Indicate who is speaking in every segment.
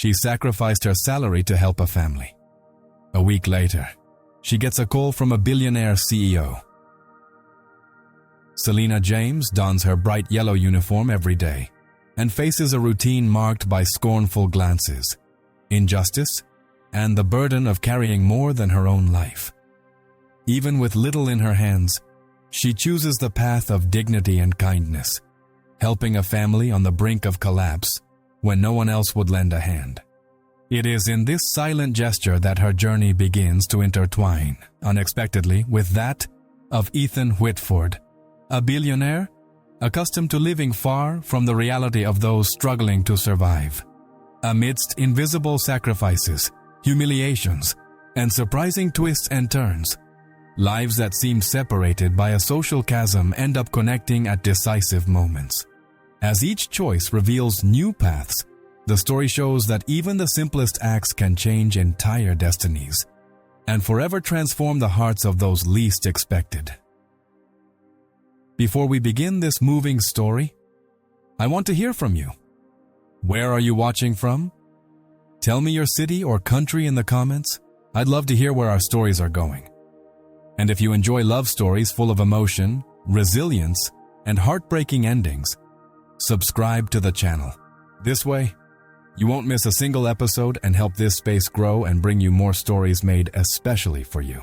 Speaker 1: She sacrificed her salary to help a family. A week later, she gets a call from a billionaire CEO. Selena James dons her bright yellow uniform every day and faces a routine marked by scornful glances, injustice, and the burden of carrying more than her own life. Even with little in her hands, she chooses the path of dignity and kindness, helping a family on the brink of collapse when no one else would lend a hand. It is in this silent gesture that her journey begins to intertwine, unexpectedly, with that of Ethan Whitford, a billionaire accustomed to living far from the reality of those struggling to survive. Amidst invisible sacrifices, humiliations, and surprising twists and turns, lives that seem separated by a social chasm end up connecting at decisive moments. As each choice reveals new paths, the story shows that even the simplest acts can change entire destinies and forever transform the hearts of those least expected. Before we begin this moving story, I want to hear from you. Where are you watching from? Tell me your city or country in the comments. I'd love to hear where our stories are going. And if you enjoy love stories full of emotion, resilience, and heartbreaking endings, subscribe to the channel. This way, you won't miss a single episode and help this space grow and bring you more stories made especially for you.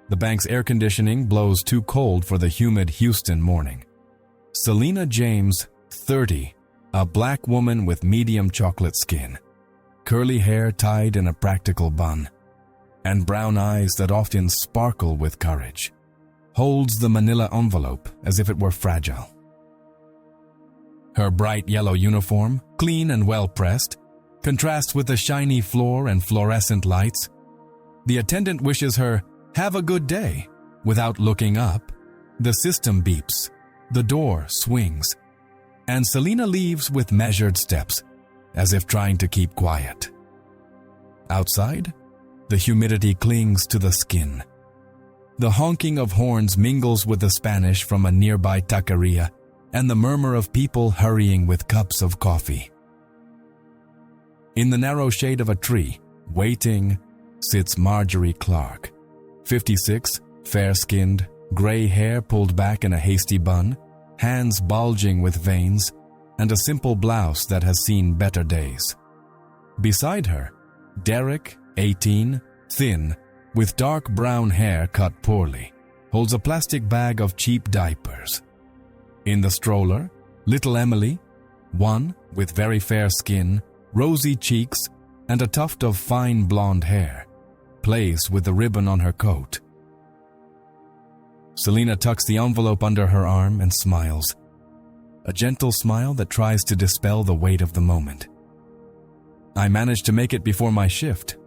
Speaker 1: The bank's air conditioning blows too cold for the humid Houston morning. Selena James, 30, a black woman with medium chocolate skin, curly hair tied in a practical bun, and brown eyes that often sparkle with courage, holds the manila envelope as if it were fragile. Her bright yellow uniform, clean and well-pressed, contrasts with the shiny floor and fluorescent lights. The attendant wishes her, "Have a good day." Without looking up, the system beeps, the door swings, and Selena leaves with measured steps, as if trying to keep quiet. Outside, the humidity clings to the skin. The honking of horns mingles with the Spanish from a nearby taqueria and the murmur of people hurrying with cups of coffee. In the narrow shade of a tree, waiting, sits Marjorie Clark, 56, fair-skinned, gray hair pulled back in a hasty bun, hands bulging with veins, and a simple blouse that has seen better days. Beside her, Derek, 18, thin, with dark brown hair cut poorly, holds a plastic bag of cheap diapers. In the stroller, little Emily, 1, with very fair skin, rosy cheeks, and a tuft of fine blonde hair, plays with the ribbon on her coat. Selena tucks the envelope under her arm and smiles, a gentle smile that tries to dispel the weight of the moment. "I managed to make it before my shift,"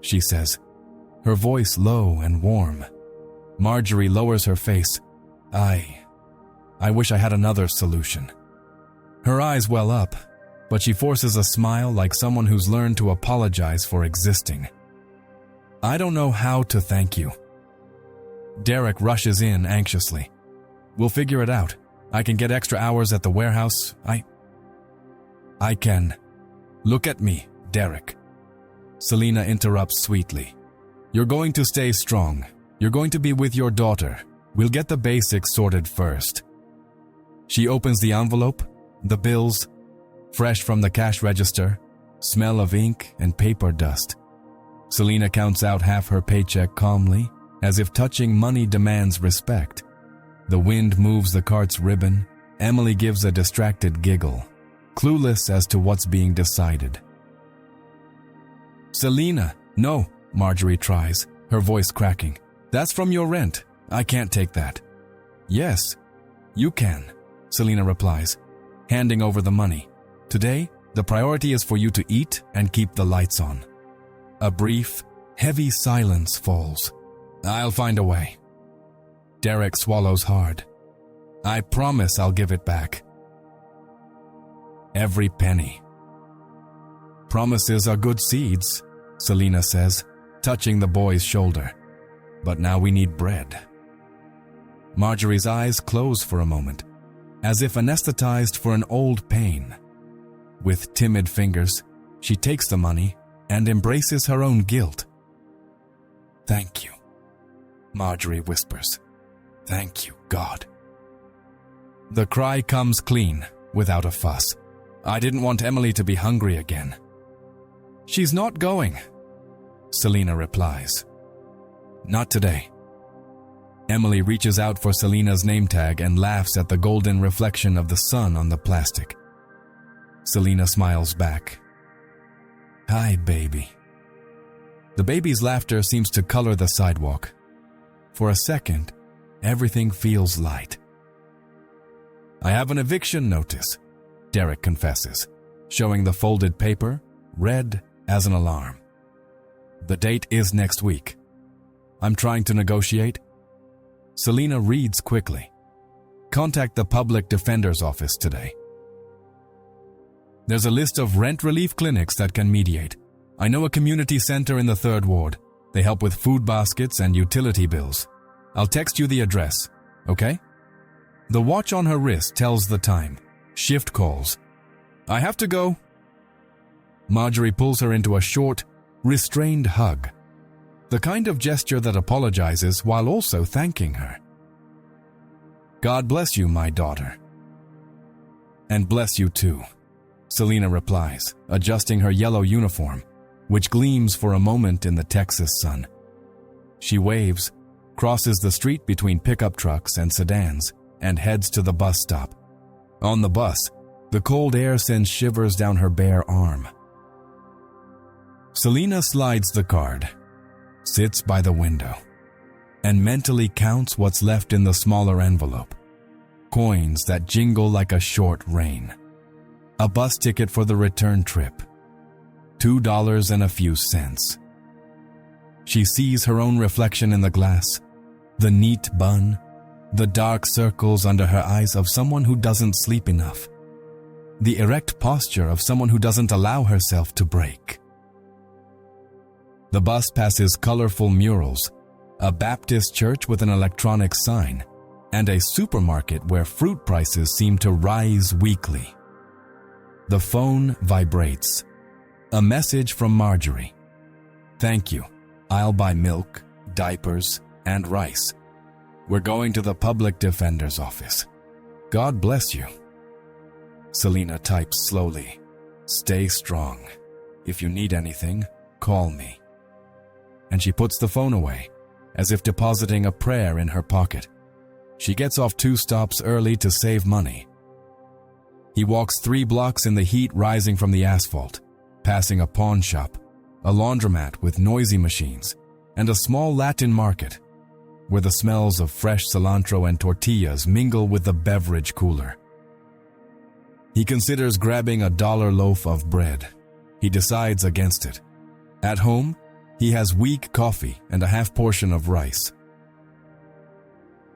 Speaker 1: she says, her voice low and warm. Marjorie lowers her face. I wish I had another solution." Her eyes well up, but she forces a smile like someone who's learned to apologize for existing. "I don't know how to thank you." Derek rushes in anxiously. "We'll figure it out. I can get extra hours at the warehouse. I can." "Look at me, Derek." Selena interrupts sweetly. "You're going to stay strong. You're going to be with your daughter. We'll get the basics sorted first." She opens the envelope, the bills, fresh from the cash register, smell of ink and paper dust. Selena counts out half her paycheck calmly, as if touching money demands respect. The wind moves the cart's ribbon. Emily gives a distracted giggle, clueless as to what's being decided. "Selena, no," Marjorie tries, her voice cracking. "That's from your rent. I can't take that." "Yes, you can," Selena replies, handing over the money. "Today, the priority is for you to eat and keep the lights on." A brief, heavy silence falls. "I'll find a way." Derek swallows hard. "I promise I'll give it back." Every penny. "Promises are good seeds," Selena says, touching the boy's shoulder. "But now we need bread." Marjorie's eyes close for a moment, as if anesthetized for an old pain. With timid fingers, she takes the money and embraces her own guilt. "Thank you," Marjorie whispers. "Thank you, God." The cry comes clean, without a fuss. "I didn't want Emily to be hungry again." "She's not going," Selena replies. "Not today." Emily reaches out for Selena's name tag and laughs at the golden reflection of the sun on the plastic. Selena smiles back. "Hi, baby." The baby's laughter seems to color the sidewalk. For a second, everything feels light. "I have an eviction notice," Derek confesses, showing the folded paper, red as an alarm. "The date is next week. I'm trying to negotiate." Selena reads quickly. "Contact the public defender's office today. There's a list of rent relief clinics that can mediate. I know a community center in the 3rd Ward. They help with food baskets and utility bills. I'll text you the address, okay?" The watch on her wrist tells the time. Shift calls. "I have to go." Marjorie pulls her into a short, restrained hug. The kind of gesture that apologizes while also thanking her. "God bless you, my daughter." "And bless you too," Selena replies, adjusting her yellow uniform, which gleams for a moment in the Texas sun. She waves, crosses the street between pickup trucks and sedans, and heads to the bus stop. On the bus, the cold air sends shivers down her bare arm. Selena slides the card, sits by the window, and mentally counts what's left in the smaller envelope. Coins that jingle like a short rain. A bus ticket for the return trip. $2 and a few cents. She sees her own reflection in the glass, the neat bun, the dark circles under her eyes of someone who doesn't sleep enough, the erect posture of someone who doesn't allow herself to break. The bus passes colorful murals, a Baptist church with an electronic sign, and a supermarket where fruit prices seem to rise weekly. The phone vibrates. A message from Marjorie. "Thank you. I'll buy milk, diapers, and rice. We're going to the public defender's office. God bless you." Selena types slowly. "Stay strong. If you need anything, call me." And she puts the phone away, as if depositing a prayer in her pocket. She gets off 2 stops early to save money. He walks 3 blocks in the heat rising from the asphalt, passing a pawn shop, a laundromat with noisy machines, and a small Latin market, where the smells of fresh cilantro and tortillas mingle with the beverage cooler. He considers grabbing a $1 loaf of bread. He decides against it. At home, he has weak coffee and a half portion of rice.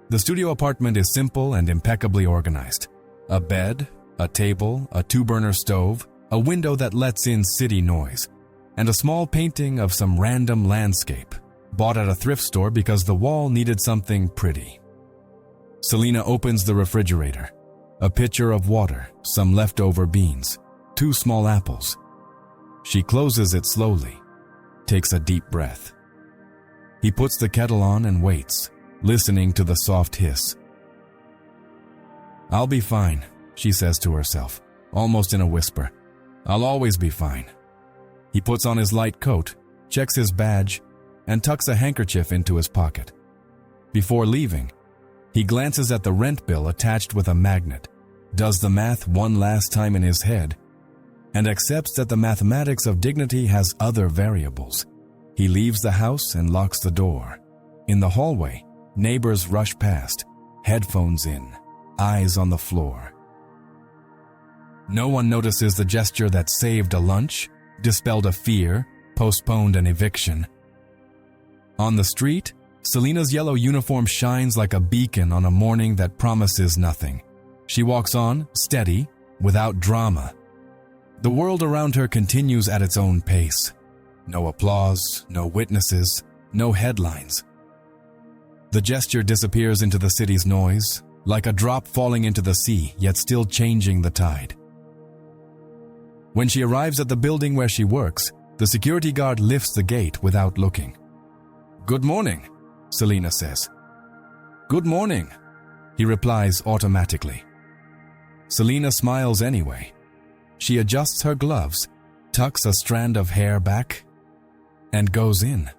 Speaker 1: The studio apartment is simple and impeccably organized. A bed, a table, a 2-burner stove, a window that lets in city noise, and a small painting of some random landscape, bought at a thrift store because the wall needed something pretty. Selena opens the refrigerator. A pitcher of water, some leftover beans, 2 small apples. She closes it slowly, takes a deep breath. He puts the kettle on and waits, listening to the soft hiss. "I'll be fine," she says to herself, almost in a whisper. "I'll always be fine." He puts on his light coat, checks his badge, and tucks a handkerchief into his pocket. Before leaving, he glances at the rent bill attached with a magnet, does the math one last time in his head, and accepts that the mathematics of dignity has other variables. He leaves the house and locks the door. In the hallway, neighbors rush past, headphones in, eyes on the floor. No one notices the gesture that saved a lunch, dispelled a fear, postponed an eviction. On the street, Selena's yellow uniform shines like a beacon on a morning that promises nothing. She walks on, steady, without drama. The world around her continues at its own pace. No applause, no witnesses, no headlines. The gesture disappears into the city's noise, like a drop falling into the sea, yet still changing the tide. When she arrives at the building where she works, the security guard lifts the gate without looking. "Good morning," Selena says. "Good morning," he replies automatically. Selena smiles anyway. She adjusts her gloves, tucks a strand of hair back, and goes in.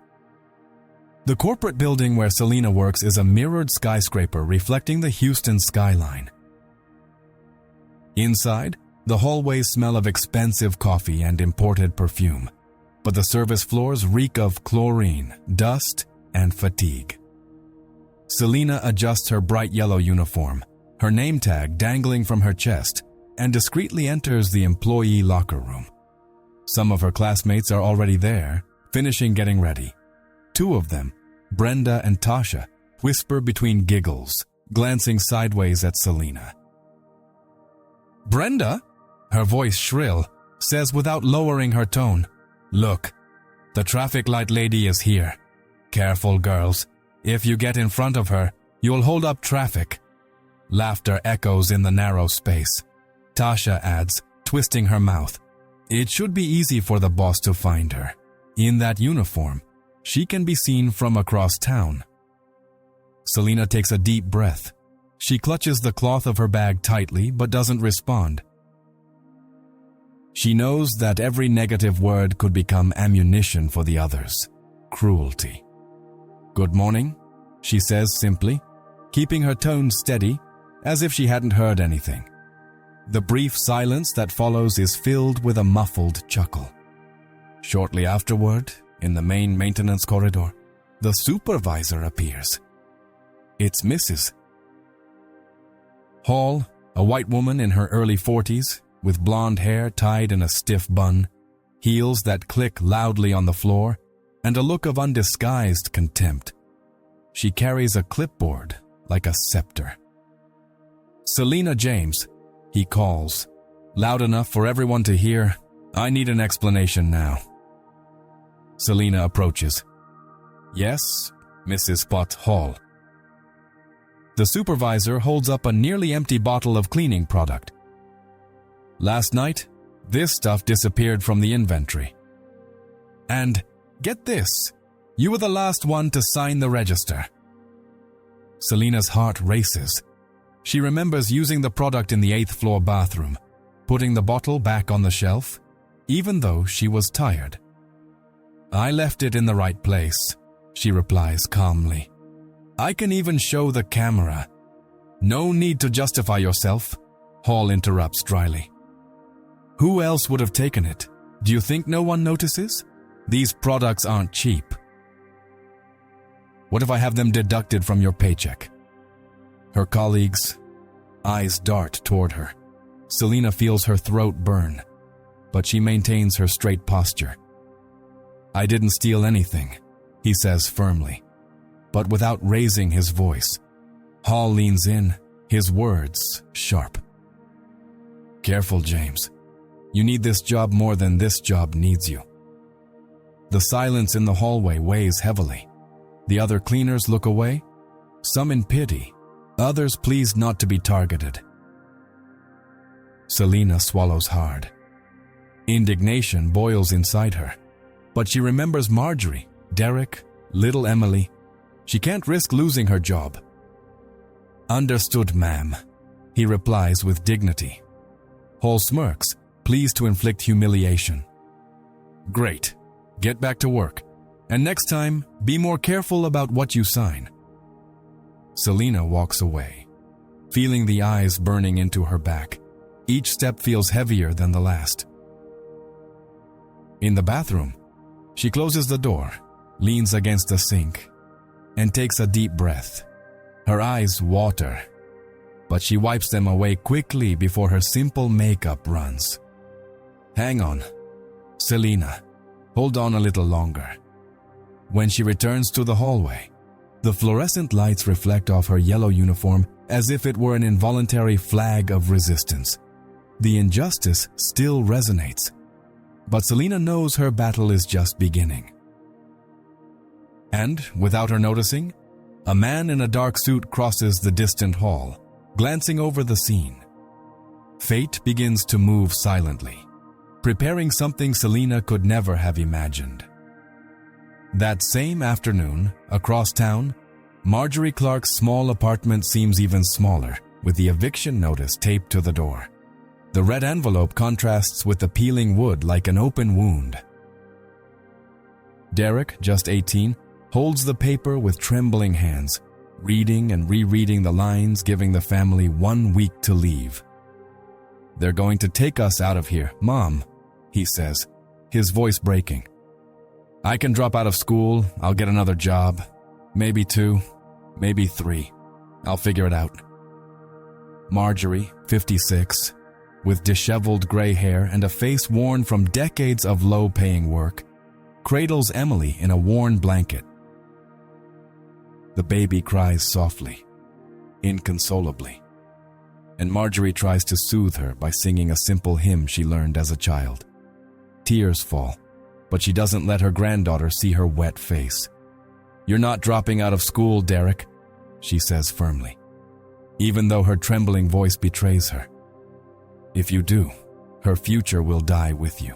Speaker 1: The corporate building where Selena works is a mirrored skyscraper reflecting the Houston skyline. Inside, the hallways smell of expensive coffee and imported perfume, but the service floors reek of chlorine, dust, and fatigue. Selena adjusts her bright yellow uniform, her name tag dangling from her chest, and discreetly enters the employee locker room. Some of her classmates are already there, finishing getting ready. Two of them, Brenda and Tasha, whisper between giggles, glancing sideways at Selena. "Brenda," her voice shrill, says without lowering her tone, "Look, the traffic light lady is here. Careful, girls. If you get in front of her, you'll hold up traffic." Laughter echoes in the narrow space. Tasha adds, twisting her mouth, "It should be easy for the boss to find her. In that uniform, she can be seen from across town." Selena takes a deep breath. She clutches the cloth of her bag tightly but doesn't respond. She knows that every negative word could become ammunition for the others. Cruelty. "Good morning," she says simply, keeping her tone steady, as if she hadn't heard anything. The brief silence that follows is filled with a muffled chuckle. Shortly afterward, in the main maintenance corridor, the supervisor appears. It's Mrs. Hall, a white woman in her early 40s, with blonde hair tied in a stiff bun, heels that click loudly on the floor, and a look of undisguised contempt. She carries a clipboard like a scepter. "Selena James," he calls, loud enough for everyone to hear, "I need an explanation now." Selena approaches. "Yes, Mrs. Pot Hall." The supervisor holds up a nearly empty bottle of cleaning product. "Last night, this stuff disappeared from the inventory. And, get this, you were the last one to sign the register." Selena's heart races. She remembers using the product in the 8th floor bathroom, putting the bottle back on the shelf, even though she was tired. "I left it in the right place," she replies calmly. "I can even show the camera." "No need to justify yourself," Hall interrupts dryly. "Who else would have taken it? Do you think no one notices? These products aren't cheap." "What if I have them deducted from your paycheck?" Her colleagues' eyes dart toward her. Selena feels her throat burn, but she maintains her straight posture. "I didn't steal anything," he says firmly, but without raising his voice. Hall leans in, his words sharp. "Careful, James. You need this job more than this job needs you." The silence in the hallway weighs heavily. The other cleaners look away, some in pity, others pleased not to be targeted. Selena swallows hard. Indignation boils inside her, but she remembers Marjorie, Derek, little Emily. She can't risk losing her job. "Understood, ma'am," he replies with dignity. Hall smirks, pleased to inflict humiliation. "Great. Get back to work. And next time, be more careful about what you sign." Selena walks away, feeling the eyes burning into her back. Each step feels heavier than the last. In the bathroom, she closes the door, leans against the sink, and takes a deep breath. Her eyes water, but she wipes them away quickly before her simple makeup runs. "Hang on, Selena. Hold on a little longer." When she returns to the hallway, the fluorescent lights reflect off her yellow uniform as if it were an involuntary flag of resistance. The injustice still resonates, but Selena knows her battle is just beginning. And, without her noticing, a man in a dark suit crosses the distant hall, glancing over the scene. Fate begins to move silently. preparing something Selena could never have imagined. That same afternoon, across town, Marjorie Clark's small apartment seems even smaller, with the eviction notice taped to the door. The red envelope contrasts with the peeling wood like an open wound. Derek, just 18, holds the paper with trembling hands, reading and rereading the lines giving the family 1 week to leave. "They're going to take us out of here, Mom," he says, his voice breaking. "I can drop out of school, I'll get another job. Maybe 2, maybe 3. I'll figure it out." Marjorie, 56, with disheveled gray hair and a face worn from decades of low-paying work, cradles Emily in a worn blanket. The baby cries softly, inconsolably, and Marjorie tries to soothe her by singing a simple hymn she learned as a child. Tears fall, but she doesn't let her granddaughter see her wet face. "You're not dropping out of school, Derek," she says firmly, even though her trembling voice betrays her. "If you do, her future will die with you."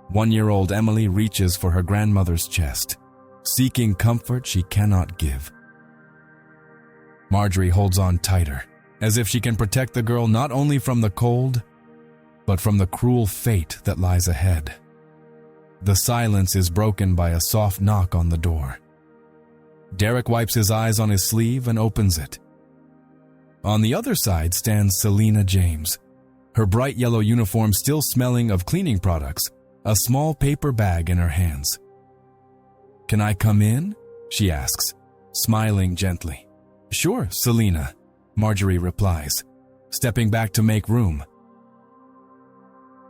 Speaker 1: 1-year-old Emily reaches for her grandmother's chest, seeking comfort she cannot give. Marjorie holds on tighter, as if she can protect the girl not only from the cold, but from the cruel fate that lies ahead. The silence is broken by a soft knock on the door. Derek wipes his eyes on his sleeve and opens it. On the other side stands Selena James, her bright yellow uniform still smelling of cleaning products, a small paper bag in her hands. "Can I come in?" she asks, smiling gently. "Sure, Selena," Marjorie replies, stepping back to make room.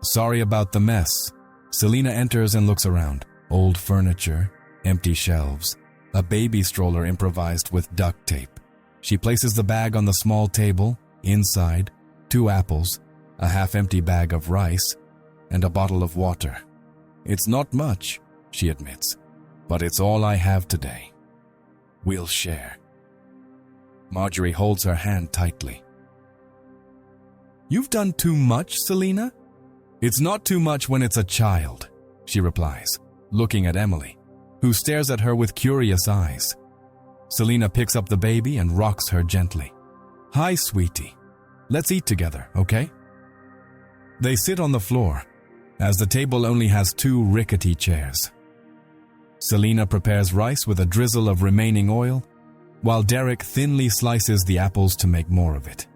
Speaker 1: "Sorry about the mess." Selena enters and looks around. Old furniture, empty shelves, a baby stroller improvised with duct tape. She places the bag on the small table. Inside, 2 apples, a half-empty bag of rice, and a bottle of water. "It's not much," she admits, "but it's all I have today. We'll share." Marjorie holds her hand tightly. "You've done too much, Selena?" "It's not too much when it's a child," she replies, looking at Emily, who stares at her with curious eyes. Selena picks up the baby and rocks her gently. "Hi, sweetie. Let's eat together, okay?" They sit on the floor, as the table only has 2 rickety chairs. Selena prepares rice with a drizzle of remaining oil, while Derek thinly slices the apples to make more of it.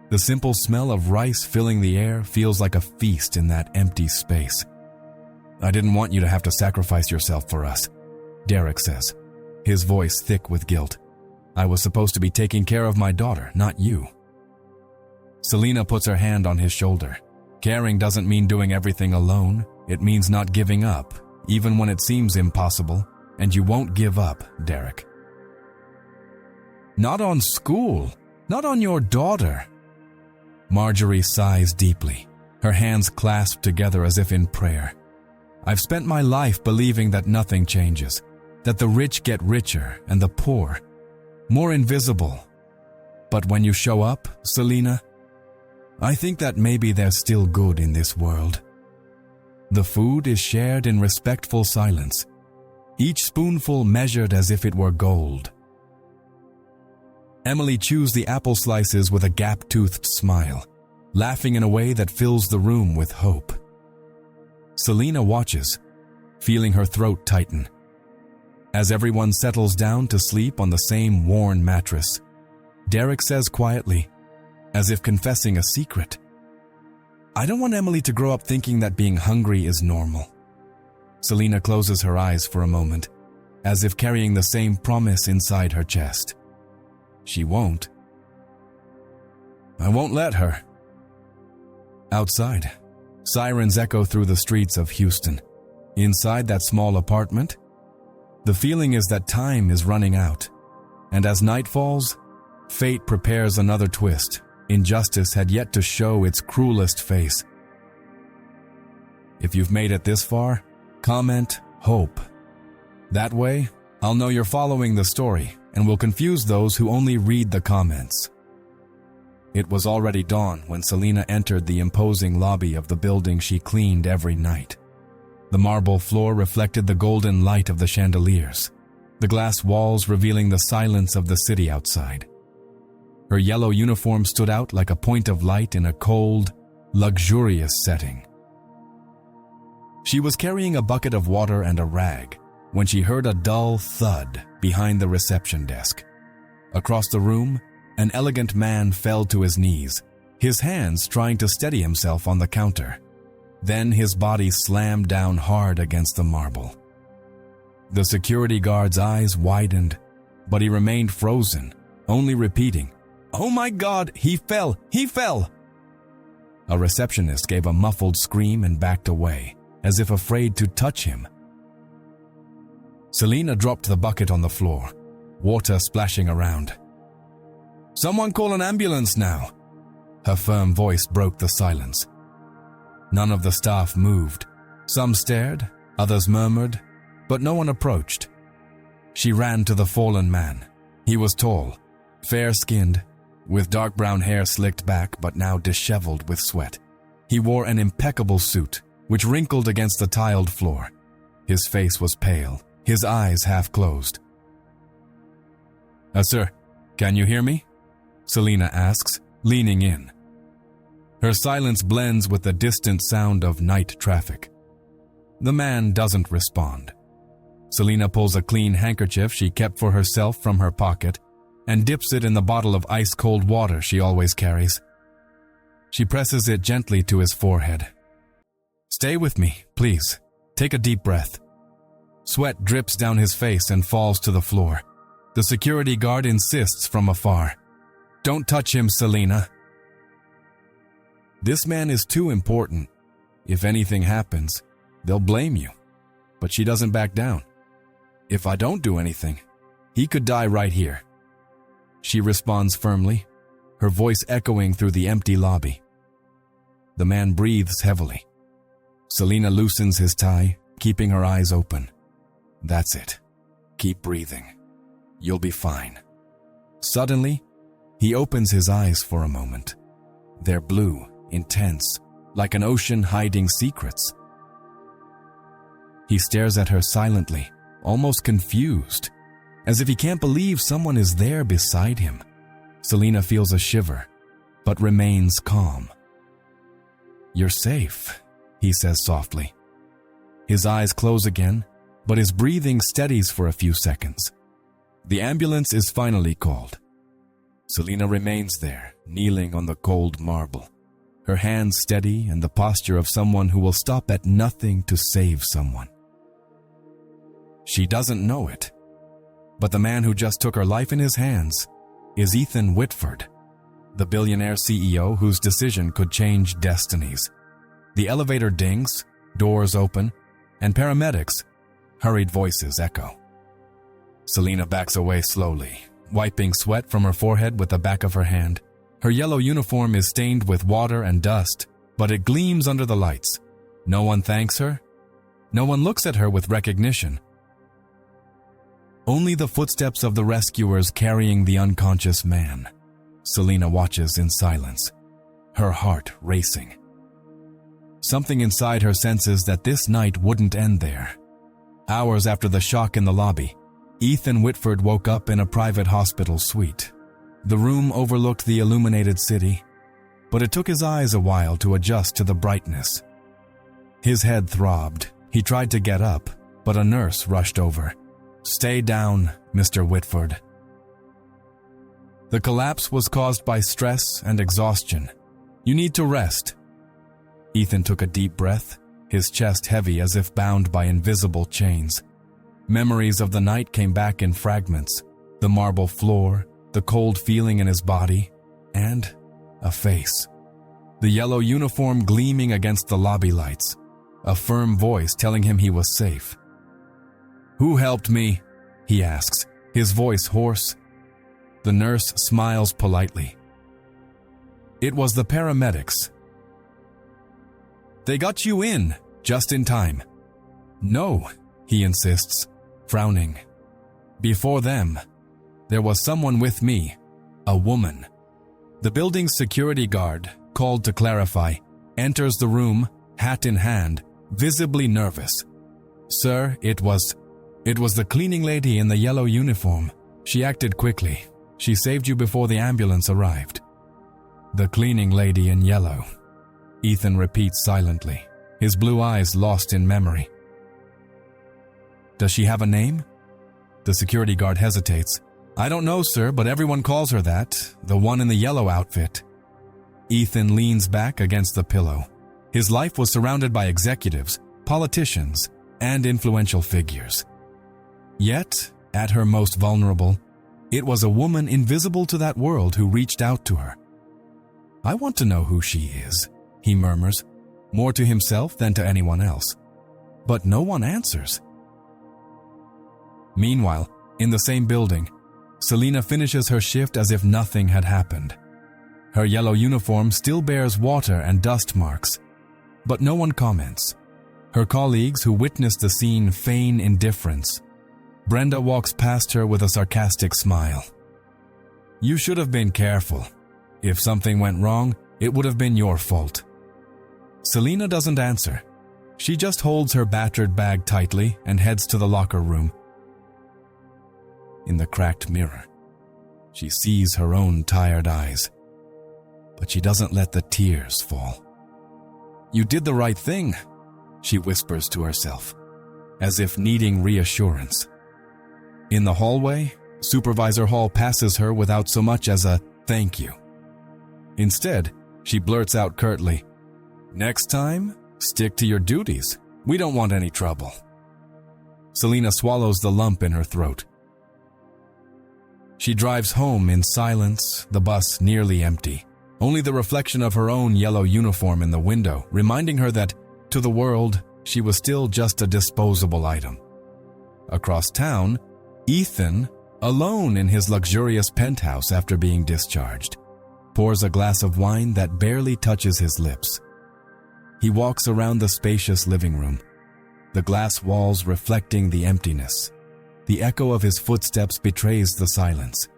Speaker 1: The simple smell of rice filling the air feels like a feast in that empty space. "I didn't want you to have to sacrifice yourself for us," Derek says, his voice thick with guilt. "I was supposed to be taking care of my daughter, not you." Selena puts her hand on his shoulder. Caring doesn't mean doing everything alone. It means not giving up, even when it seems impossible, and you won't give up, Derek. "Not on school, not on your daughter." Marjorie sighs deeply, her hands clasped together as if in prayer. "I've spent my life believing that nothing changes, that the rich get richer and the poor more invisible. But when you show up, Selena, I think that maybe there's still good in this world. The food is shared in respectful silence, each spoonful measured as if it were gold." Emily chews the apple slices with a gap-toothed smile, laughing in a way that fills the room with hope. Selena watches, feeling her throat tighten. As everyone settles down to sleep on the same worn mattress, Derek says quietly, as if confessing a secret, "I don't want Emily to grow up thinking that being hungry is normal." Selena closes her eyes for a moment, as if carrying the same promise inside her chest. She won't. "I won't let her." Outside, sirens echo through the streets of Houston. Inside that small apartment, the feeling is that time is running out, and as night falls, fate prepares another twist. Injustice had yet to show its cruelest face. If you've made it this far, comment HOPE. That way, I'll know you're following the story and will confuse those who only read the comments. It was already dawn when Selena entered the imposing lobby of the building she cleaned every night. The marble floor reflected the golden light of the chandeliers, the glass walls revealing the silence of the city outside. Her yellow uniform stood out like a point of light in a cold, luxurious setting. She was carrying a bucket of water and a rag when she heard a dull thud behind the reception desk. Across the room, an elegant man fell to his knees, his hands trying to steady himself on the counter. Then his body slammed down hard against the marble. The security guard's eyes widened, but he remained frozen, only repeating, "Oh my God, he fell! He fell!" A receptionist gave a muffled scream and backed away, as if afraid to touch him. Selena dropped the bucket on the floor, water splashing around. "Someone call an ambulance now!" Her firm voice broke the silence. None of the staff moved. Some stared, others murmured, but no one approached. She ran to the fallen man. He was tall, fair-skinned, with dark brown hair slicked back but now disheveled with sweat. He wore an impeccable suit, which wrinkled against the tiled floor. His face was pale, his eyes half closed. Sir, can you hear me?" Selena asks, leaning in. Her silence blends with the distant sound of night traffic. The man doesn't respond. Selena pulls a clean handkerchief she kept for herself from her pocket and dips it in the bottle of ice-cold water she always carries. She presses it gently to his forehead. "Stay with me, please. Take a deep breath." Sweat drips down his face and falls to the floor. The security guard insists from afar. "Don't touch him, Selena." This man is too important. If anything happens, they'll blame you. But she doesn't back down. "If I don't do anything, he could die right here." She responds firmly, her voice echoing through the empty lobby. The man breathes heavily. Selena loosens his tie, keeping her eyes open. "That's it. Keep breathing. You'll be fine." Suddenly, he opens his eyes for a moment. They're blue, intense, like an ocean hiding secrets. He stares at her silently, almost confused, as if he can't believe someone is there beside him. Selena feels a shiver, but remains calm. "You're safe," he says softly. His eyes close again, but his breathing steadies for a few seconds. The ambulance is finally called. Selena remains there, kneeling on the cold marble, her hands steady and the posture of someone who will stop at nothing to save someone. She doesn't know it, but the man who just took her life in his hands is Ethan Whitford, the billionaire CEO whose decision could change destinies. The elevator dings, doors open, and paramedics, hurried voices echo. Selena backs away slowly, wiping sweat from her forehead with the back of her hand. Her yellow uniform is stained with water and dust, but it gleams under the lights. No one thanks her. No one looks at her with recognition. Only the footsteps of the rescuers carrying the unconscious man. Selena watches in silence, her heart racing. Something inside her senses that this night wouldn't end there. Hours after the shock in the lobby, Ethan Whitford woke up in a private hospital suite. The room overlooked the illuminated city, but it took his eyes a while to adjust to the brightness. His head throbbed. He tried to get up, but a nurse rushed over. "Stay down, Mr. Whitford." The collapse was caused by stress and exhaustion. "You need to rest." Ethan took a deep breath, his chest heavy as if bound by invisible chains. Memories of the night came back in fragments. The marble floor, the cold feeling in his body, and a face. The yellow uniform gleaming against the lobby lights. A firm voice telling him he was safe. "Who helped me?" he asks, his voice hoarse. The nurse smiles politely. "It was the paramedics. They got you in, just in time." "No," he insists, frowning. "Before them, there was someone with me, a woman." The building's security guard, called to clarify, enters the room, hat in hand, visibly nervous. "Sir, it was the cleaning lady in the yellow uniform. She acted quickly. She saved you before the ambulance arrived." "The cleaning lady in yellow," Ethan repeats silently, his blue eyes lost in memory. "Does she have a name?" The security guard hesitates. "I don't know, sir, but everyone calls her that, the one in the yellow outfit." Ethan leans back against the pillow. His life was surrounded by executives, politicians, and influential figures. Yet, at her most vulnerable, it was a woman invisible to that world who reached out to her. "I want to know who she is," he murmurs, more to himself than to anyone else. But no one answers. Meanwhile, in the same building, Selena finishes her shift as if nothing had happened. Her yellow uniform still bears water and dust marks, but no one comments. Her colleagues who witnessed the scene feign indifference. Brenda walks past her with a sarcastic smile. "You should have been careful. If something went wrong, it would have been your fault." Selena doesn't answer. She just holds her battered bag tightly and heads to the locker room. In the cracked mirror, she sees her own tired eyes, but she doesn't let the tears fall. "You did the right thing," she whispers to herself, as if needing reassurance. In the hallway, Supervisor Hall passes her without so much as a "thank you." Instead, she blurts out curtly, "Next time, stick to your duties. We don't want any trouble." Selena swallows the lump in her throat. She drives home in silence, the bus nearly empty, only the reflection of her own yellow uniform in the window reminding her that, to the world, she was still just a disposable item. Across town, Ethan, alone in his luxurious penthouse after being discharged, pours a glass of wine that barely touches his lips. He walks around the spacious living room, the glass walls reflecting the emptiness. The echo of his footsteps betrays the silence.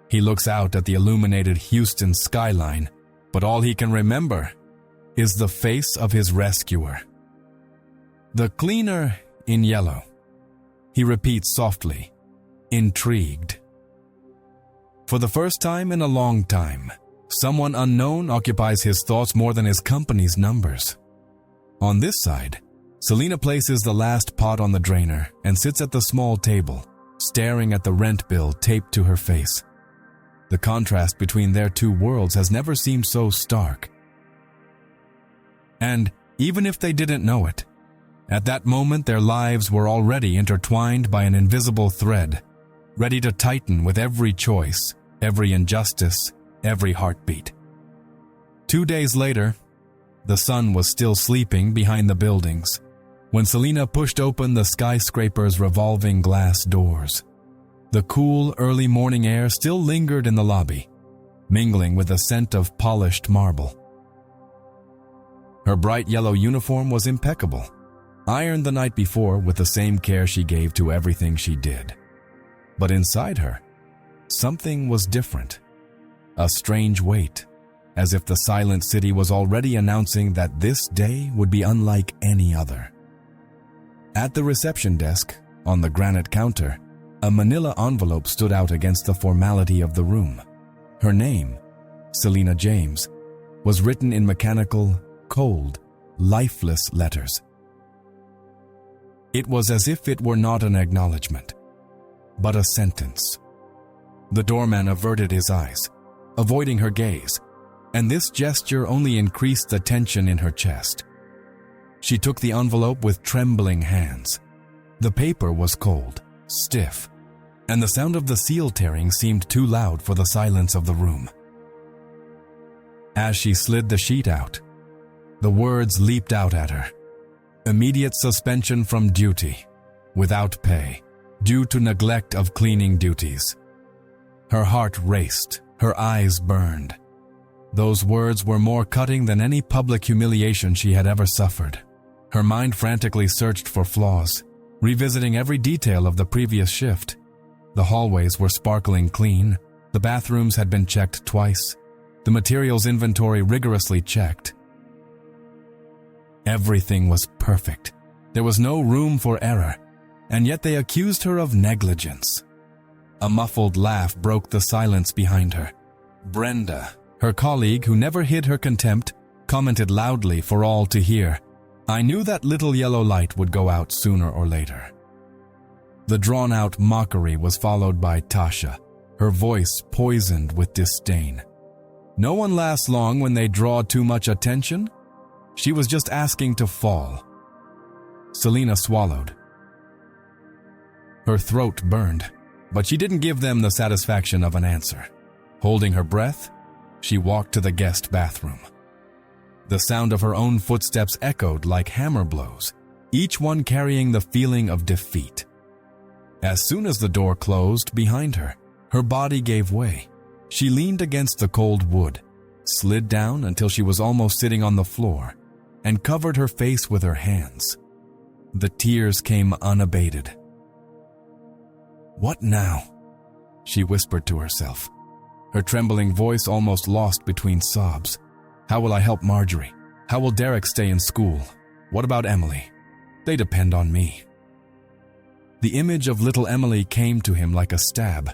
Speaker 1: He looks out at the illuminated Houston skyline, but all he can remember is the face of his rescuer. "The cleaner in yellow," he repeats softly, intrigued. For the first time in a long time, someone unknown occupies his thoughts more than his company's numbers. On this side, Selena places the last pot on the drainer and sits at the small table, staring at the rent bill taped to her face. The contrast between their two worlds has never seemed so stark. And even if they didn't know it, at that moment their lives were already intertwined by an invisible thread, ready to tighten with every choice, every injustice, every heartbeat. 2 days later, the sun was still sleeping behind the buildings when Selena pushed open the skyscraper's revolving glass doors. The cool, early morning air still lingered in the lobby, mingling with the scent of polished marble. Her bright yellow uniform was impeccable, ironed the night before with the same care she gave to everything she did. But inside her, something was different. A strange weight, as if the silent city was already announcing that this day would be unlike any other. At the reception desk, on the granite counter, a manila envelope stood out against the formality of the room. Her name, Selena James, was written in mechanical, cold, lifeless letters. It was as if it were not an acknowledgement, but a sentence. The doorman averted his eyes, avoiding her gaze, and this gesture only increased the tension in her chest. She took the envelope with trembling hands. The paper was cold, stiff, and the sound of the seal tearing seemed too loud for the silence of the room. As she slid the sheet out, the words leaped out at her. Immediate suspension from duty, without pay, due to neglect of cleaning duties. Her heart raced, her eyes burned. Those words were more cutting than any public humiliation she had ever suffered. Her mind frantically searched for flaws, revisiting every detail of the previous shift. The hallways were sparkling clean, The bathrooms had been checked twice, the materials inventory rigorously checked. Everything was perfect. There was no room for error, and yet they accused her of negligence. A muffled laugh broke the silence behind her. Brenda, her colleague who never hid her contempt, commented loudly for all to hear, "I knew that little yellow light would go out sooner or later." The drawn-out mockery was followed by Tasha, her voice poisoned with disdain. "No one lasts long when they draw too much attention. She was just asking to fall." Selena swallowed. Her throat burned, but she didn't give them the satisfaction of an answer. Holding her breath, she walked to the guest bathroom. The sound of her own footsteps echoed like hammer blows, each one carrying the feeling of defeat. As soon as the door closed behind her, her body gave way. She leaned against the cold wood, slid down until she was almost sitting on the floor, and covered her face with her hands. The tears came unabated. "What now?" she whispered to herself, her trembling voice almost lost between sobs. "How will I help Marjorie? How will Derek stay in school? What about Emily? They depend on me." The image of little Emily came to him like a stab.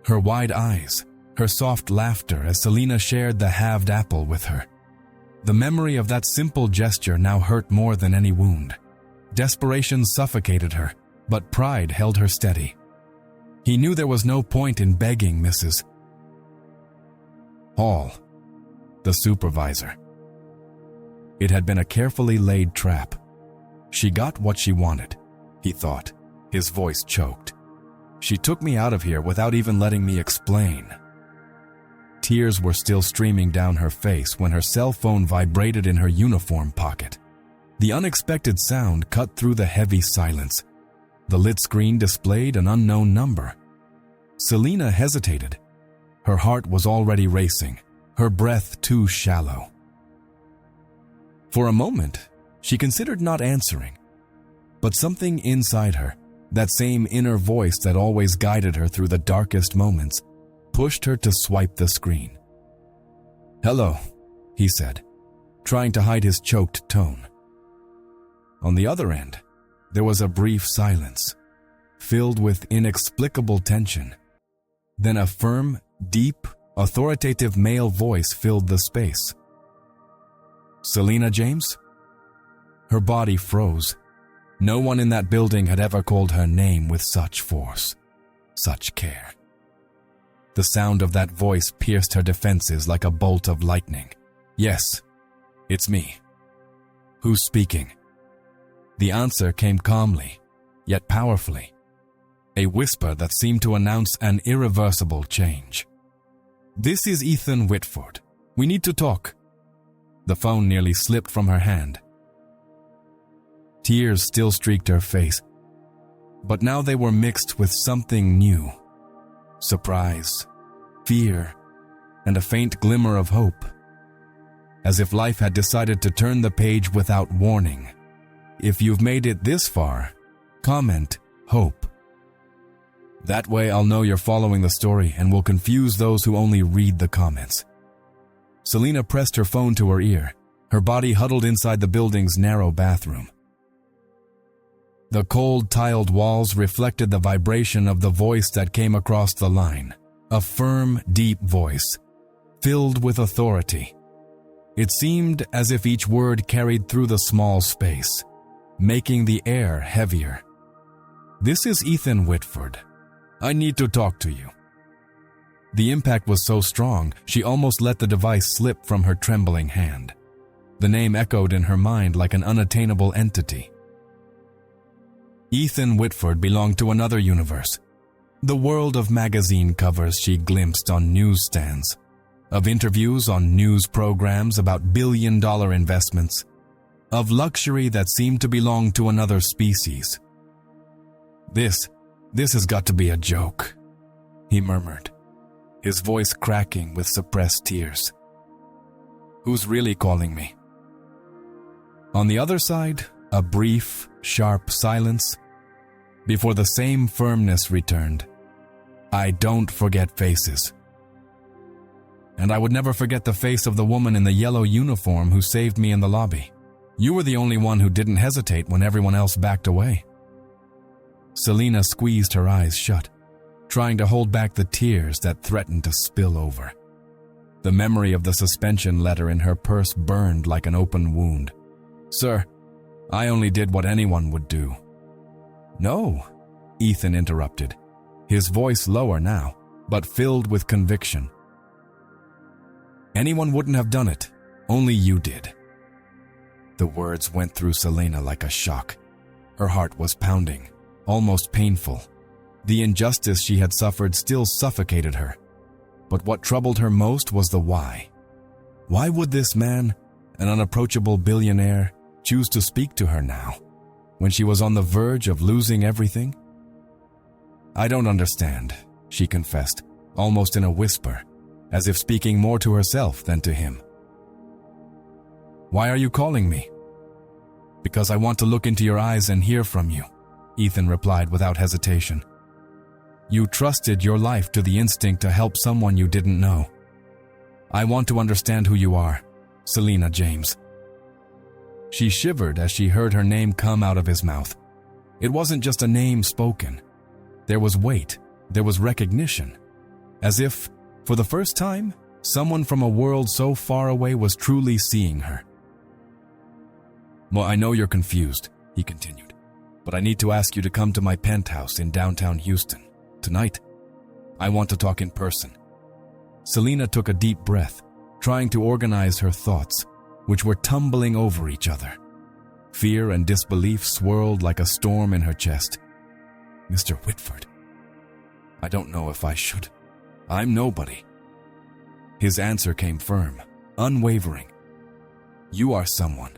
Speaker 1: Her wide eyes, her soft laughter as Selena shared the halved apple with her. The memory of that simple gesture now hurt more than any wound. Desperation suffocated her, but pride held her steady. He knew there was no point in begging Mrs. Hall, the supervisor. It had been a carefully laid trap. She got what she wanted, he thought, his voice choked. She took me out of here without even letting me explain. Tears were still streaming down her face when her cell phone vibrated in her uniform pocket. The unexpected sound cut through the heavy silence. The lit screen displayed an unknown number. Selena hesitated. Her heart was already racing, her breath too shallow. For a moment, she considered not answering, but something inside her, that same inner voice that always guided her through the darkest moments, pushed her to swipe the screen. "Hello," he said, trying to hide his choked tone. On the other end, there was a brief silence, filled with inexplicable tension. Then a firm, deep, authoritative male voice filled the space. "Selena James?" Her body froze. No one in that building had ever called her name with such force, such care. The sound of that voice pierced her defenses like a bolt of lightning. "Yes, it's me." "Who's speaking?" The answer came calmly, yet powerfully. A whisper that seemed to announce an irreversible change. "This is Ethan Whitford. We need to talk." The phone nearly slipped from her hand. Tears still streaked her face, but now they were mixed with something new. Surprise, fear, and a faint glimmer of hope. As if life had decided to turn the page without warning. If you've made it this far, comment hope. That way I'll know you're following the story and will confuse those who only read the comments. Selena pressed her phone to her ear, her body huddled inside the building's narrow bathroom. The cold tiled walls reflected the vibration of the voice that came across the line, a firm, deep voice, filled with authority. It seemed as if each word carried through the small space, making the air heavier. "This is Ethan Whitford. I need to talk to you." The impact was so strong, she almost let the device slip from her trembling hand. The name echoed in her mind like an unattainable entity. Ethan Whitford belonged to another universe. The world of magazine covers she glimpsed on newsstands, of interviews on news programs about billion-dollar investments, of luxury that seemed to belong to another species. This has got to be a joke," he murmured, his voice cracking with suppressed tears. "Who's really calling me?" On the other side, a brief, sharp silence, before the same firmness returned. I don't forget faces. And I would never forget the face of the woman in the yellow uniform who saved me in the lobby. You were the only one who didn't hesitate when everyone else backed away." Selena squeezed her eyes shut, trying to hold back the tears that threatened to spill over. The memory of the suspension letter in her purse burned like an open wound. "Sir, I only did what anyone would do." "No," Ethan interrupted, his voice lower now, but filled with conviction. "Anyone wouldn't have done it. Only you did." The words went through Selena like a shock. Her heart was pounding, almost painful. The injustice she had suffered still suffocated her. But what troubled her most was the why. Why would this man, an unapproachable billionaire, choose to speak to her now, when she was on the verge of losing everything? "I don't understand," she confessed, almost in a whisper, as if speaking more to herself than to him. "Why are you calling me?" "Because I want to look into your eyes and hear from you," Ethan replied without hesitation. "You trusted your life to the instinct to help someone you didn't know. I want to understand who you are, Selena James." She shivered as she heard her name come out of his mouth. It wasn't just a name spoken. There was weight, there was recognition, as if, for the first time, someone from a world so far away was truly seeing her. "Well, I know you're confused," he continued, "but I need to ask you to come to my penthouse in downtown Houston. Tonight, I want to talk in person." Selena took a deep breath, trying to organize her thoughts, which were tumbling over each other. Fear and disbelief swirled like a storm in her chest. "Mr. Whitford, I don't know if I should. I'm nobody." His answer came firm, unwavering. "You are someone,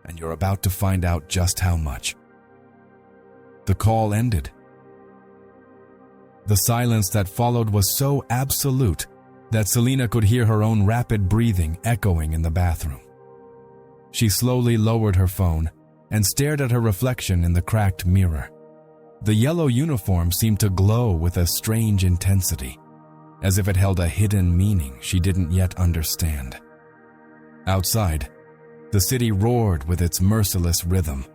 Speaker 1: and you're about to find out just how much." The call ended. The silence that followed was so absolute that Selena could hear her own rapid breathing echoing in the bathroom. She slowly lowered her phone and stared at her reflection in the cracked mirror. The yellow uniform seemed to glow with a strange intensity, as if it held a hidden meaning she didn't yet understand. Outside, the city roared with its merciless rhythm,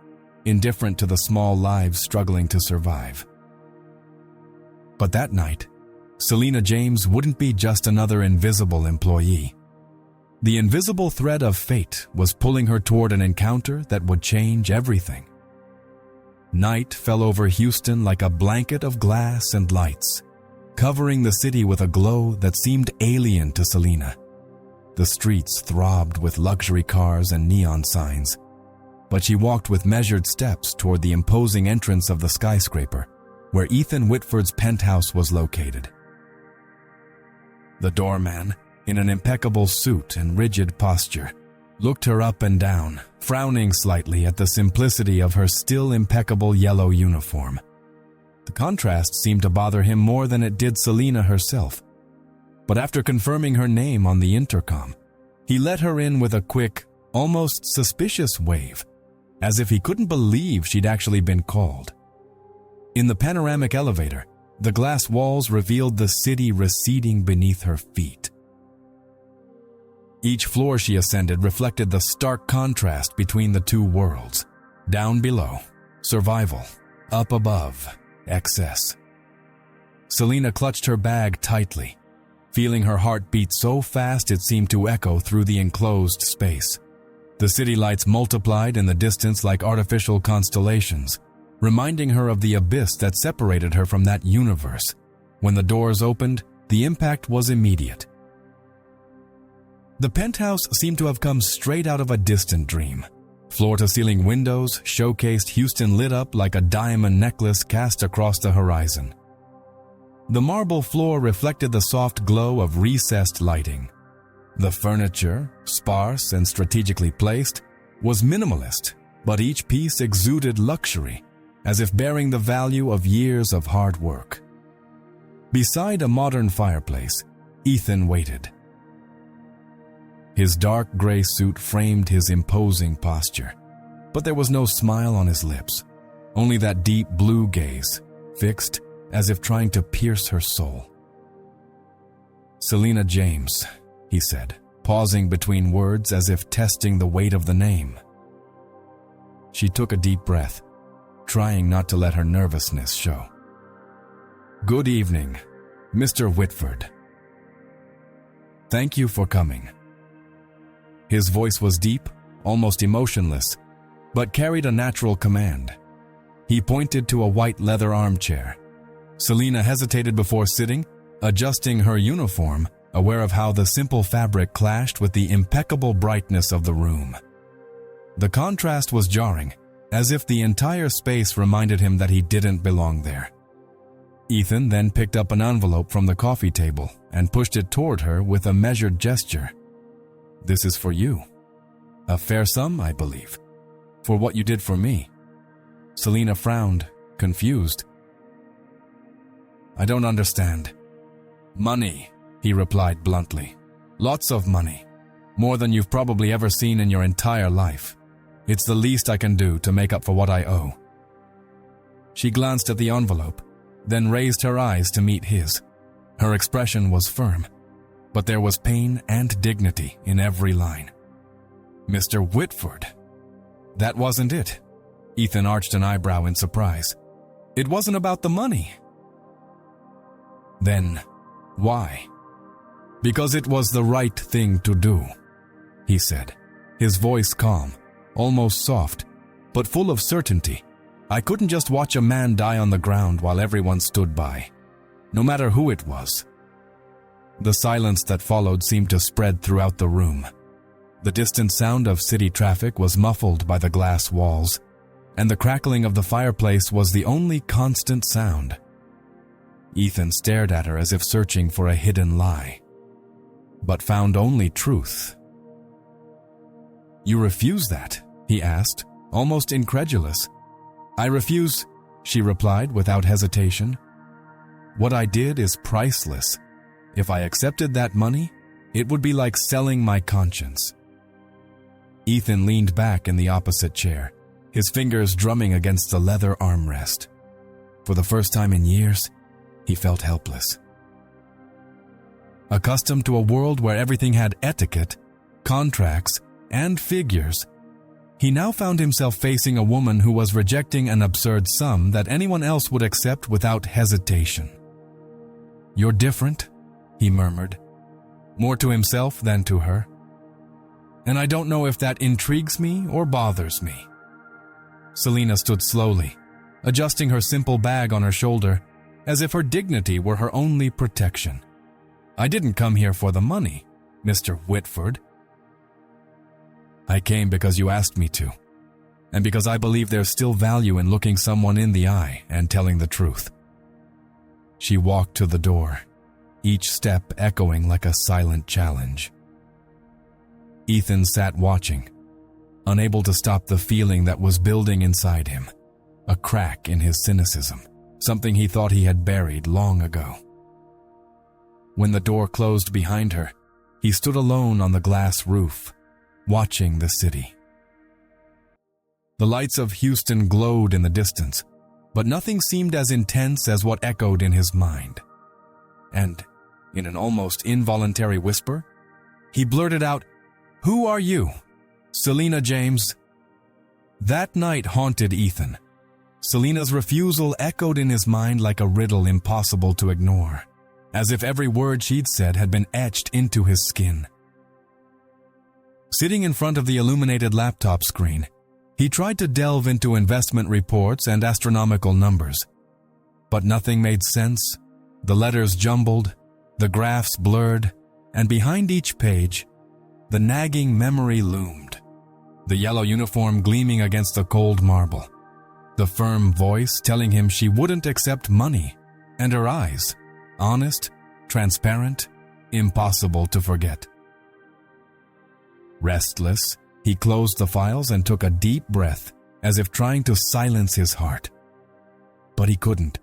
Speaker 1: indifferent to the small lives struggling to survive. But that night, Selena James wouldn't be just another invisible employee. The invisible thread of fate was pulling her toward an encounter that would change everything. Night fell over Houston like a blanket of glass and lights, covering the city with a glow that seemed alien to Selena. The streets throbbed with luxury cars and neon signs, but she walked with measured steps toward the imposing entrance of the skyscraper, where Ethan Whitford's penthouse was located. The doorman, in an impeccable suit and rigid posture, looked her up and down, frowning slightly at the simplicity of her still impeccable yellow uniform. The contrast seemed to bother him more than it did Selena herself. But after confirming her name on the intercom, he let her in with a quick, almost suspicious wave, as if he couldn't believe she'd actually been called. In the panoramic elevator, the glass walls revealed the city receding beneath her feet. Each floor she ascended reflected the stark contrast between the two worlds. Down below, survival. Up above, excess. Selena clutched her bag tightly, feeling her heart beat so fast it seemed to echo through the enclosed space. The city lights multiplied in the distance like artificial constellations, reminding her of the abyss that separated her from that universe. When the doors opened, the impact was immediate. The penthouse seemed to have come straight out of a distant dream. Floor-to-ceiling windows showcased Houston lit up like a diamond necklace cast across the horizon. The marble floor reflected the soft glow of recessed lighting. The furniture, sparse and strategically placed, was minimalist, but each piece exuded luxury, as if bearing the value of years of hard work. Beside a modern fireplace, Ethan waited. His dark gray suit framed his imposing posture, but there was no smile on his lips, only that deep blue gaze, fixed as if trying to pierce her soul. "Selena James," he said, pausing between words as if testing the weight of the name. She took a deep breath, trying not to let her nervousness show. "Good evening, Mr. Whitford. Thank you for coming." His voice was deep, almost emotionless, but carried a natural command. He pointed to a white leather armchair. Selena hesitated before sitting, adjusting her uniform, aware of how the simple fabric clashed with the impeccable brightness of the room. The contrast was jarring, as if the entire space reminded him that he didn't belong there. Ethan then picked up an envelope from the coffee table and pushed it toward her with a measured gesture. "This is for you. A fair sum, I believe, for what you did for me." Selena frowned, confused. "I don't understand." "Money," he replied bluntly. "Lots of money. More than you've probably ever seen in your entire life. It's the least I can do to make up for what I owe." She glanced at the envelope, then raised her eyes to meet his. Her expression was firm, but there was pain and dignity in every line. "Mr. Whitford." That wasn't it. Ethan arched an eyebrow in surprise. It wasn't about the money. Then, why? "Because it was the right thing to do," he said, his voice calm, almost soft, but full of certainty. "I couldn't just watch a man die on the ground while everyone stood by, no matter who it was." The silence that followed seemed to spread throughout the room. The distant sound of city traffic was muffled by the glass walls, and the crackling of the fireplace was the only constant sound. Ethan stared at her as if searching for a hidden lie, but found only truth. "You refuse that?" he asked, almost incredulous. "I refuse," she replied without hesitation. "What I did is priceless. If I accepted that money, it would be like selling my conscience." Ethan leaned back in the opposite chair, his fingers drumming against the leather armrest. For the first time in years, he felt helpless. Accustomed to a world where everything had etiquette, contracts, and figures, he now found himself facing a woman who was rejecting an absurd sum that anyone else would accept without hesitation. "You're different," he murmured, more to himself than to her. "And I don't know if that intrigues me or bothers me." Selena stood slowly, adjusting her simple bag on her shoulder, as if her dignity were her only protection. "I didn't come here for the money, Mr. Whitford. I came because you asked me to, and because I believe there's still value in looking someone in the eye and telling the truth." She walked to the door, each step echoing like a silent challenge. Ethan sat watching, unable to stop the feeling that was building inside him, a crack in his cynicism, something he thought he had buried long ago. When the door closed behind her, he stood alone on the glass roof, watching the city. The lights of Houston glowed in the distance, but nothing seemed as intense as what echoed in his mind. And, in an almost involuntary whisper, he blurted out, "Who are you? Selena James?" That night haunted Ethan. Selena's refusal echoed in his mind like a riddle impossible to ignore, as if every word she'd said had been etched into his skin. Sitting in front of the illuminated laptop screen, he tried to delve into investment reports and astronomical numbers. But nothing made sense. The letters jumbled, the graphs blurred, and behind each page, the nagging memory loomed. The yellow uniform gleaming against the cold marble. The firm voice telling him she wouldn't accept money, and her eyes, honest, transparent, impossible to forget. Restless, he closed the files and took a deep breath, as if trying to silence his heart. But he couldn't.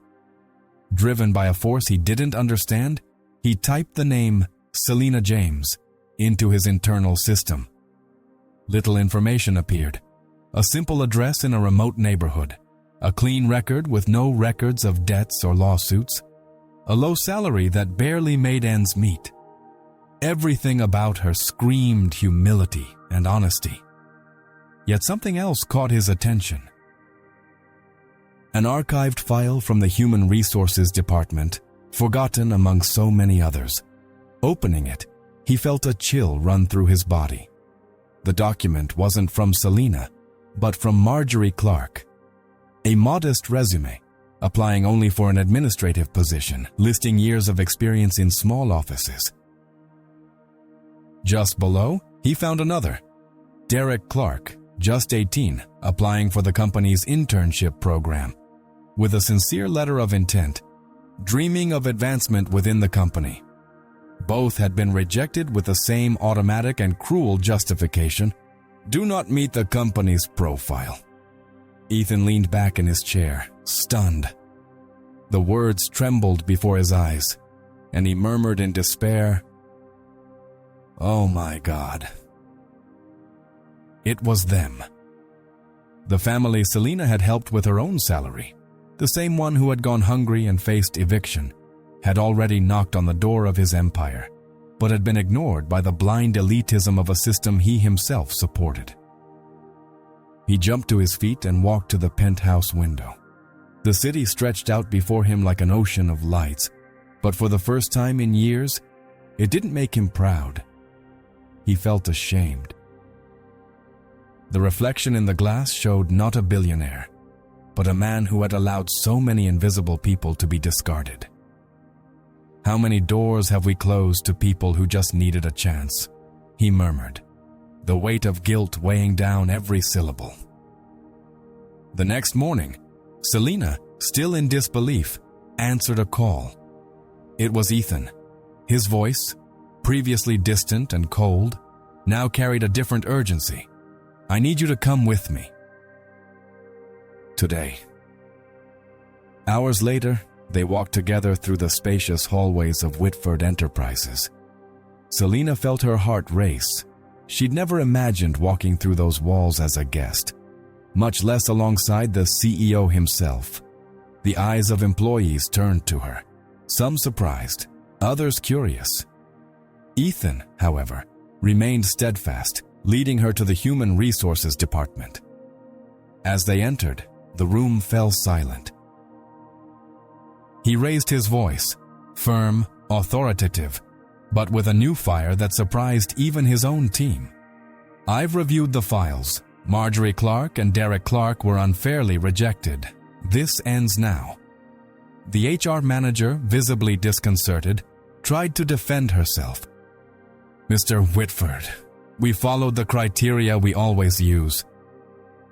Speaker 1: Driven by a force he didn't understand, he typed the name Selena James into his internal system. Little information appeared. A simple address in a remote neighborhood, a clean record with no records of debts or lawsuits, a low salary that barely made ends meet. Everything about her screamed humility and honesty. Yet something else caught his attention. An archived file from the Human Resources Department, forgotten among so many others. Opening it, he felt a chill run through his body. The document wasn't from Selena, but from Marjorie Clark. A modest resume, applying only for an administrative position, listing years of experience in small offices. Just below, he found another. Derek Clark, just 18, applying for the company's internship program, with a sincere letter of intent, dreaming of advancement within the company. Both had been rejected with the same automatic and cruel justification: do not meet the company's profile. Ethan leaned back in his chair, stunned. The words trembled before his eyes, and he murmured in despair, "Oh my God." It was them. The family Selena had helped with her own salary, the same one who had gone hungry and faced eviction, had already knocked on the door of his empire, but had been ignored by the blind elitism of a system he himself supported. He jumped to his feet and walked to the penthouse window. The city stretched out before him like an ocean of lights, but for the first time in years, it didn't make him proud. He felt ashamed. The reflection in the glass showed not a billionaire, but a man who had allowed so many invisible people to be discarded. "How many doors have we closed to people who just needed a chance?" he murmured, the weight of guilt weighing down every syllable. The next morning, Selena, still in disbelief, answered a call. It was Ethan. His voice, previously distant and cold, now carried a different urgency. "I need you to come with me. Today." Hours later, they walked together through the spacious hallways of Whitford Enterprises. Selena felt her heart race. She'd never imagined walking through those walls as a guest, much less alongside the CEO himself. The eyes of employees turned to her, some surprised, others curious. Ethan, however, remained steadfast, leading her to the Human Resources Department. As they entered, the room fell silent. He raised his voice, firm, authoritative, but with a new fire that surprised even his own team. "I've reviewed the files. Marjorie Clark and Derek Clark were unfairly rejected. This ends now." The HR manager, visibly disconcerted, tried to defend herself. "Mr. Whitford, we followed the criteria we always use."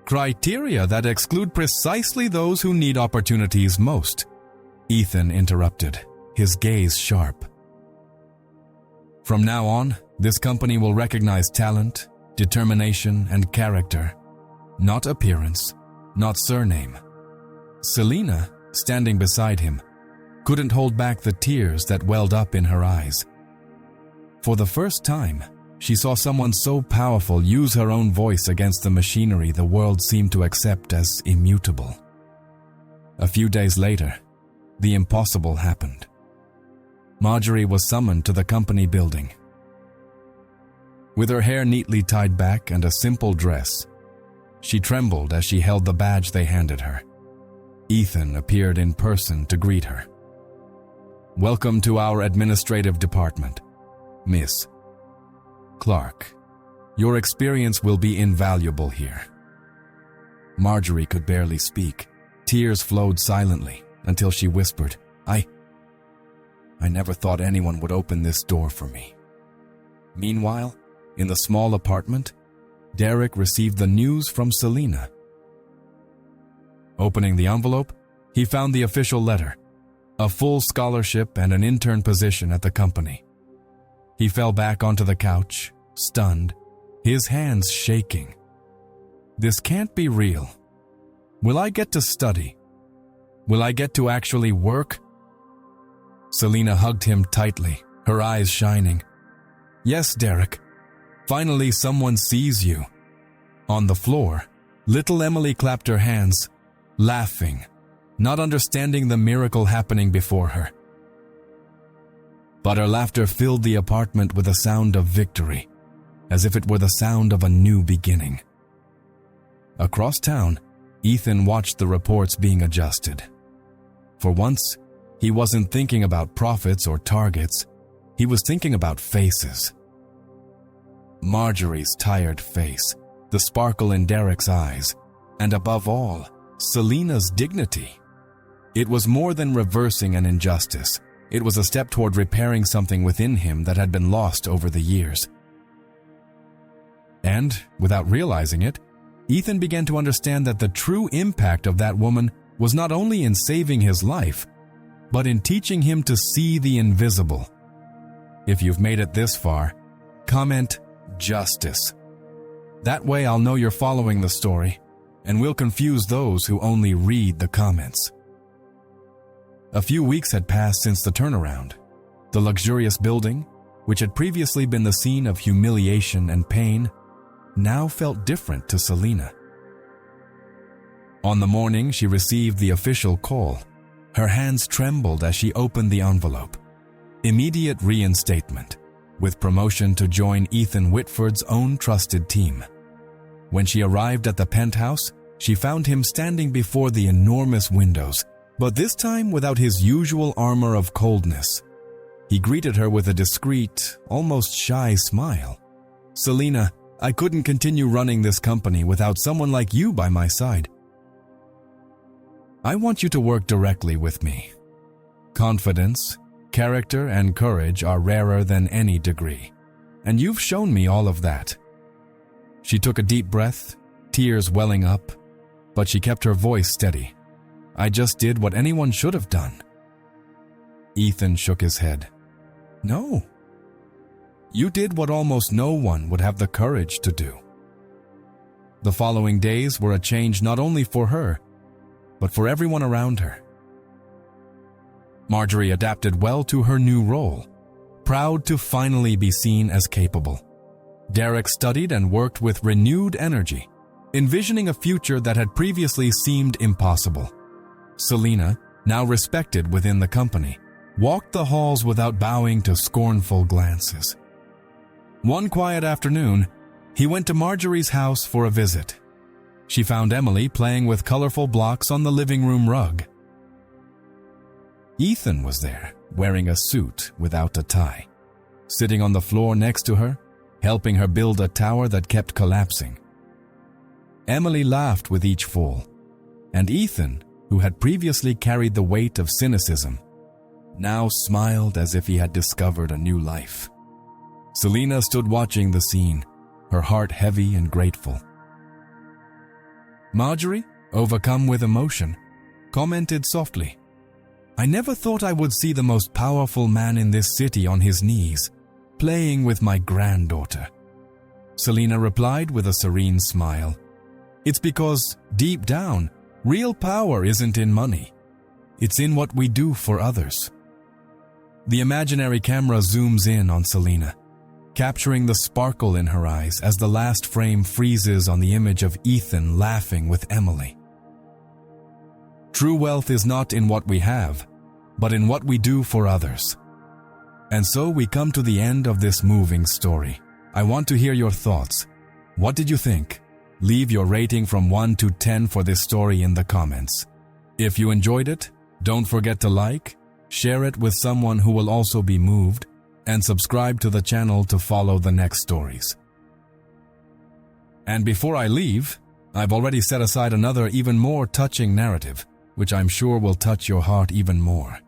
Speaker 1: "Criteria that exclude precisely those who need opportunities most," Ethan interrupted, his gaze sharp. "From now on, this company will recognize talent, determination, and character, not appearance, not surname." Selena, standing beside him, couldn't hold back the tears that welled up in her eyes. For the first time, she saw someone so powerful use her own voice against the machinery the world seemed to accept as immutable. A few days later, the impossible happened. Marjorie was summoned to the company building. With her hair neatly tied back and a simple dress, she trembled as she held the badge they handed her. Ethan appeared in person to greet her. "Welcome to our administrative department, Miss Clark. Your experience will be invaluable here." Marjorie could barely speak. Tears flowed silently until she whispered, I never thought anyone would open this door for me." Meanwhile, in the small apartment, Derek received the news from Selena. Opening the envelope, he found the official letter, a full scholarship and an intern position at the company. He fell back onto the couch, stunned, his hands shaking. "This can't be real. Will I get to study? Will I get to actually work?" Selena hugged him tightly, her eyes shining. "Yes, Derek. Finally someone sees you." On the floor, little Emily clapped her hands. laughing, not understanding the miracle happening before her. But her laughter filled the apartment with a sound of victory, as if it were the sound of a new beginning. Across town, Ethan watched the reports being adjusted. For once, he wasn't thinking about profits or targets. He was thinking about faces. Marjorie's tired face, the sparkle in Derek's eyes, and above all, Selena's dignity. It was more than reversing an injustice. It was a step toward repairing something within him that had been lost over the years. And, without realizing it, Ethan began to understand that the true impact of that woman was not only in saving his life, but in teaching him to see the invisible. If you've made it this far, comment justice. That way I'll know you're following the story, and we'll confuse those who only read the comments. A few weeks had passed since the turnaround. The luxurious building, which had previously been the scene of humiliation and pain, now felt different to Selena. On the morning she received the official call, her hands trembled as she opened the envelope. Immediate reinstatement, with promotion to join Ethan Whitford's own trusted team. When she arrived at the penthouse, she found him standing before the enormous windows, but this time without his usual armor of coldness. He greeted her with a discreet, almost shy smile. "Selena, I couldn't continue running this company without someone like you by my side. I want you to work directly with me. Confidence, character, and courage are rarer than any degree, and you've shown me all of that." She took a deep breath, tears welling up, but she kept her voice steady. "I just did what anyone should have done." Ethan shook his head. "No. You did what almost no one would have the courage to do." The following days were a change not only for her, but for everyone around her. Marjorie adapted well to her new role, proud to finally be seen as capable. Derek studied and worked with renewed energy, envisioning a future that had previously seemed impossible. Selena, now respected within the company, walked the halls without bowing to scornful glances. One quiet afternoon, he went to Marjorie's house for a visit. She found Emily playing with colorful blocks on the living room rug. Ethan was there, wearing a suit without a tie, sitting on the floor next to her, helping her build a tower that kept collapsing. Emily laughed with each fall, and Ethan, who had previously carried the weight of cynicism, now smiled as if he had discovered a new life. Selena stood watching the scene, her heart heavy and grateful. Marjorie, overcome with emotion, commented softly, "I never thought I would see the most powerful man in this city on his knees, playing with my granddaughter." Selena replied with a serene smile, "It's because, deep down, real power isn't in money. It's in what we do for others." The imaginary camera zooms in on Selena, capturing the sparkle in her eyes as the last frame freezes on the image of Ethan laughing with Emily. True wealth is not in what we have, but in what we do for others. And so we come to the end of this moving story. I want to hear your thoughts. What did you think? Leave your rating from 1 to 10 for this story in the comments. If you enjoyed it, don't forget to like, share it with someone who will also be moved, and subscribe to the channel to follow the next stories. And before I leave, I've already set aside another even more touching narrative, which I'm sure will touch your heart even more.